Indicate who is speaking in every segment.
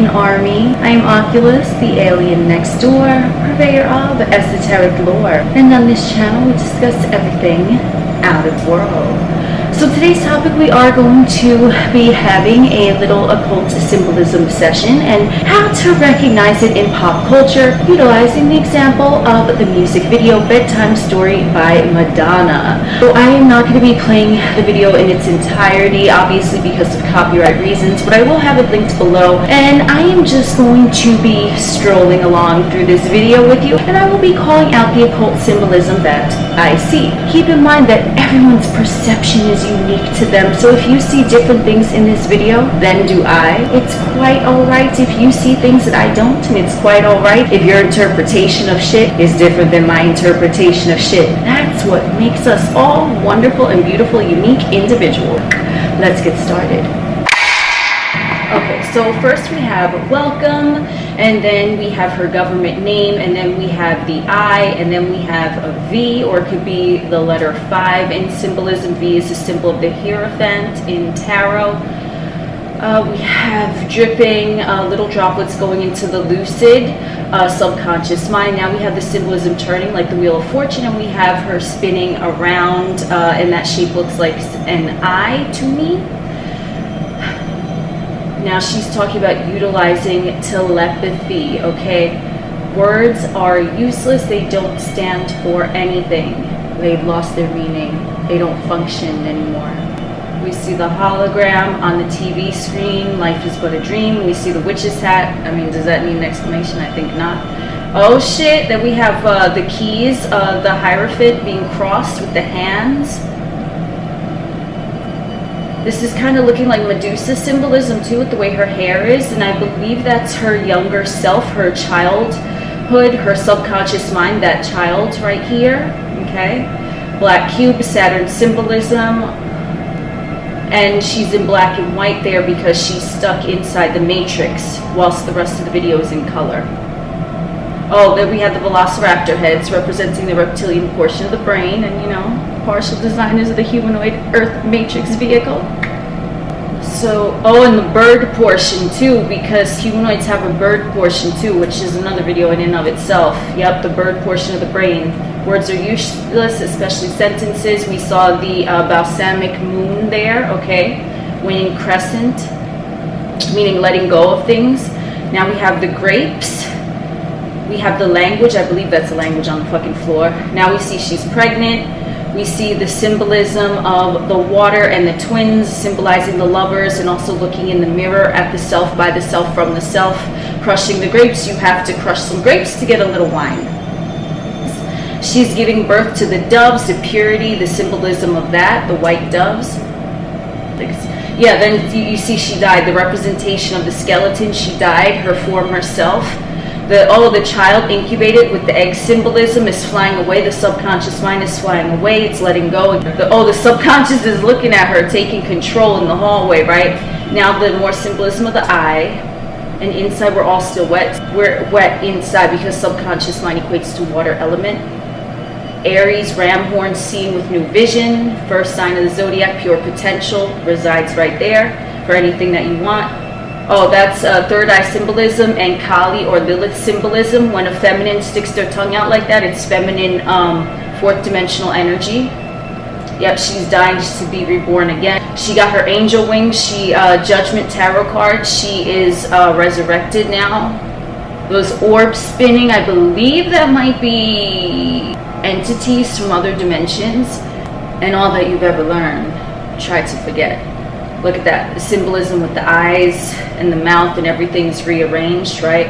Speaker 1: army. I am Oculus, the alien next door, purveyor of esoteric lore, and on this channel we discuss everything out of world. So today's topic, we are going to be having a little occult symbolism session and how to recognize it in pop culture, utilizing the example of the music video Bedtime Story by Madonna. So I am not going to be playing the video in its entirety, obviously because of copyright reasons, but I will have it linked below, and I am just going to be strolling along through this video with you, and I will be calling out the occult symbolism that I see. Keep in mind that everyone's perception is unique to them, so if you see different things in this video than do I, it's quite alright. If you see things that I don't, and it's quite alright. If your interpretation of shit is different than my interpretation of shit, that's what makes us all wonderful and beautiful, unique individuals. Let's get started. Okay, so first we have welcome, and then we have her government name, and then we have the I, and then we have a V, or it could be the letter 5 in symbolism. V is the symbol of the Hierophant in tarot. We have dripping little droplets going into the lucid subconscious mind. Now we have the symbolism turning like the Wheel of Fortune, and we have her spinning around, and that shape looks like an I to me. Now she's talking about utilizing telepathy, okay? Words are useless. They don't stand for anything. They've lost their meaning. They don't function anymore. We see the hologram on the TV screen. Life is but a dream. We see the witch's hat. I mean, does that need an explanation? I think not. Oh shit, then we have the keys, the Hierophant being crossed with the hands. This is kind of looking like Medusa symbolism too, with the way her hair is, and I believe that's her younger self, her childhood, her subconscious mind, that child right here, okay? Black cube, Saturn symbolism, and she's in black and white there because she's stuck inside the matrix, whilst the rest of the video is in color. Oh, then we have the Velociraptor heads representing the reptilian portion of the brain, and you know, partial designers of the humanoid Earth Matrix vehicle. So, oh, and the bird portion too, because humanoids have a bird portion too, which is another video in and of itself. Yep, the bird portion of the brain. Words are useless, especially sentences. We saw the balsamic moon there, okay? Waning crescent, meaning letting go of things. Now we have the grapes. We have the language. I believe that's the language on the fucking floor. Now we see she's pregnant. We see the symbolism of the water and the twins, symbolizing the lovers, and also looking in the mirror at the self, by the self, from the self. Crushing the grapes. You have to crush some grapes to get a little wine. She's giving birth to the doves, the purity, the symbolism of that, the white doves. Yeah, then you see she died. The representation of the skeleton. She died, her former self. The child incubated with the egg symbolism is flying away. The subconscious mind is flying away. It's letting go. The subconscious is looking at her, taking control in the hallway, right? Now the more symbolism of the I, and inside we're all still wet. We're wet inside because subconscious mind equates to water element. Aries, ram horn, seeing with new vision. First sign of the zodiac, pure potential, resides right there for anything that you want. Oh, that's third eye symbolism and Kali or Lilith symbolism. When a feminine sticks their tongue out like that, it's feminine fourth dimensional energy. Yep, she's dying to be reborn again. She got her angel wings. She judgment tarot card. She is resurrected now. Those orbs spinning, I believe that might be entities from other dimensions. And all that you've ever learned, try to forget. Look at that, the symbolism with the eyes and the mouth and everything's rearranged, right?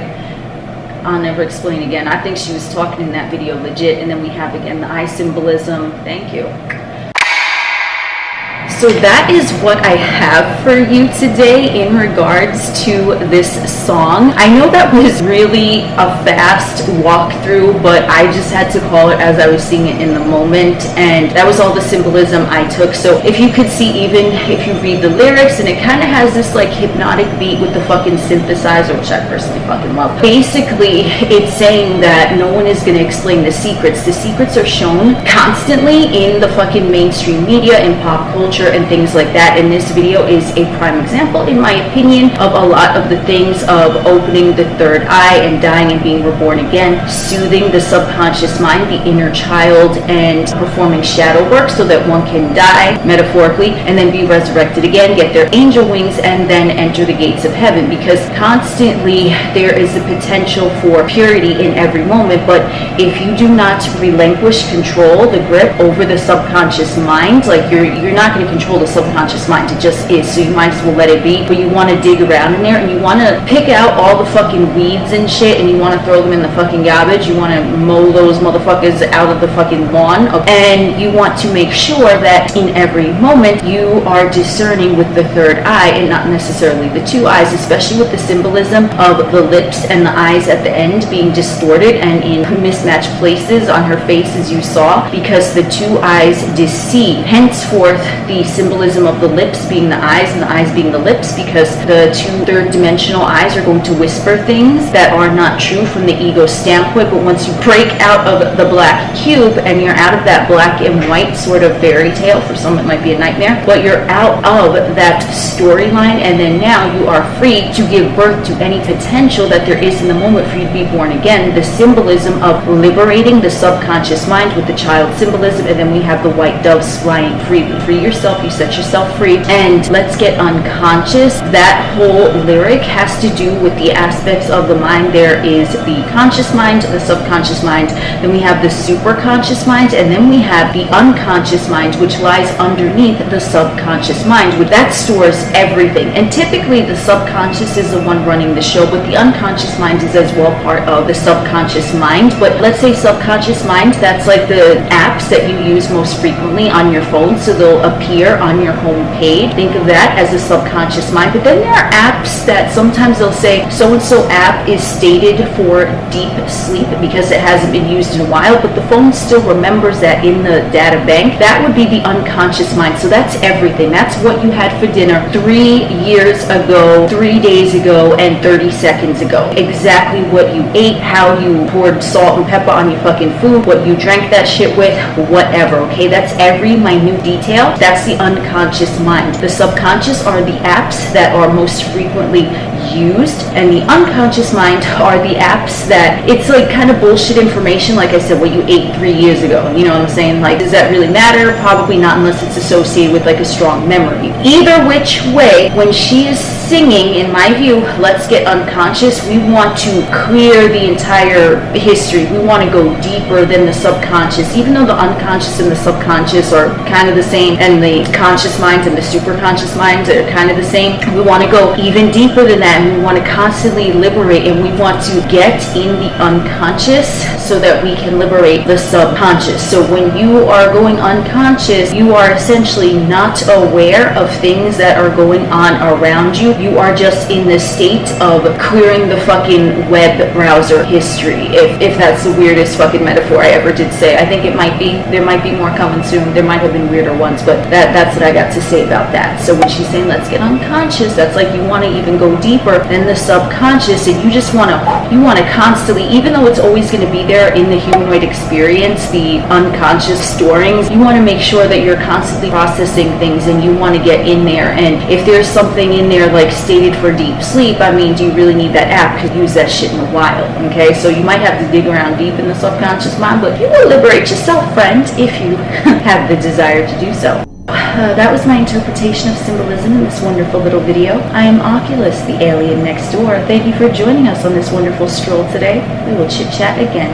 Speaker 1: I'll never explain again. I think she was talking in that video legit. And then we have again the eye symbolism. Thank you. So that is what I have for you today in regards to this song. I know that was really a fast walkthrough, but I just had to call it as I was seeing it in the moment, and that was all the symbolism I took. So if you could see, even if you read the lyrics, and it kind of has this like hypnotic beat with the fucking synthesizer, which I personally fucking love. Basically, it's saying that no one is going to explain the secrets. The secrets are shown constantly in the fucking mainstream media, in pop culture, future and things like that. And this video is a prime example, in my opinion, of a lot of the things of opening the third eye and dying and being reborn again, soothing the subconscious mind, the inner child, and performing shadow work so that one can die, metaphorically, and then be resurrected again, get their angel wings, and then enter the gates of heaven. Because constantly there is a potential for purity in every moment, but if you do not relinquish control, the grip over the subconscious mind, like you're not going to control the subconscious mind, it just is, so you might as well let it be. But you want to dig around in there, and you want to pick out all the fucking weeds and shit, and you want to throw them in the fucking garbage. You want to mow those motherfuckers out of the fucking lawn, and you want to make sure that in every moment you are discerning with the third eye and not necessarily the two eyes, especially with the symbolism of the lips and the eyes at the end being distorted and in mismatched places on her face, as you saw, because the two eyes deceive. Henceforth, the symbolism of the lips being the eyes and the eyes being the lips, because the two third-dimensional eyes are going to whisper things that are not true from the ego standpoint. But once you break out of the black cube and you're out of that black and white sort of fairy tale, for some it might be a nightmare, but you're out of that storyline, and then now you are free to give birth to any potential that there is in the moment for you to be born again. The symbolism of liberating the subconscious mind with the child symbolism, and then we have the white doves flying freely. Free yourself, you set yourself free, and let's get unconscious. That whole lyric has to do with the aspects of the mind. There is the conscious mind, the subconscious mind, then we have the superconscious mind, and then we have the unconscious mind, which lies underneath the subconscious mind, which that stores everything. And typically the subconscious is the one running the show, but the unconscious mind is as well part of the subconscious mind. But let's say subconscious mind, that's like the apps that you use most frequently on your phone, so they'll appear on your home page. Think of that as a subconscious mind. But then there are apps that sometimes they'll say so-and-so app is stated for deep sleep because it hasn't been used in a while, but the phone still remembers that in the data bank. That would be the unconscious mind. So that's everything. That's what you had for dinner 3 years ago, 3 days ago, and 30 seconds ago. Exactly what you ate, how you poured salt and pepper on your fucking food, what you drank that shit with, whatever, okay? That's every minute detail. That's the unconscious mind. The subconscious are the apps that are most frequently used, and the unconscious mind are the apps that it's like kind of bullshit information, like I said, what you ate 3 years ago. You know what I'm saying? Like, does that really matter? Probably not, unless it's associated with like a strong memory. Either which way, when she is singing, in my view, let's get unconscious, we want to clear the entire history. We want to go deeper than the subconscious, even though the unconscious and the subconscious are kind of the same, and the conscious minds and the superconscious minds are kind of the same. We want to go even deeper than that, and we want to constantly liberate, and we want to get in the unconscious so that we can liberate the subconscious. So when you are going unconscious, you are essentially not aware of things that are going on around you. You are just in the state of clearing the fucking web browser history, if that's the weirdest fucking metaphor I ever did say. I think it might be. There might be more coming soon. There might have been weirder ones, but that's what I got to say about that. So when she's saying let's get unconscious, that's like you want to even go deeper than the subconscious, and you just want to constantly, even though it's always going to be there in the humanoid experience, the unconscious storings, you want to make sure that you're constantly processing things, and you want to get in there. And if there's something in there like stated for deep sleep, I mean, do you really need that app? Because you use that shit in a while, okay? So you might have to dig around deep in the subconscious mind, but you will liberate yourself, friend, if you have the desire to do so. That was my interpretation of symbolism in this wonderful little video. I am Oculus, the alien next door. Thank you for joining us on this wonderful stroll today. We will chit-chat again.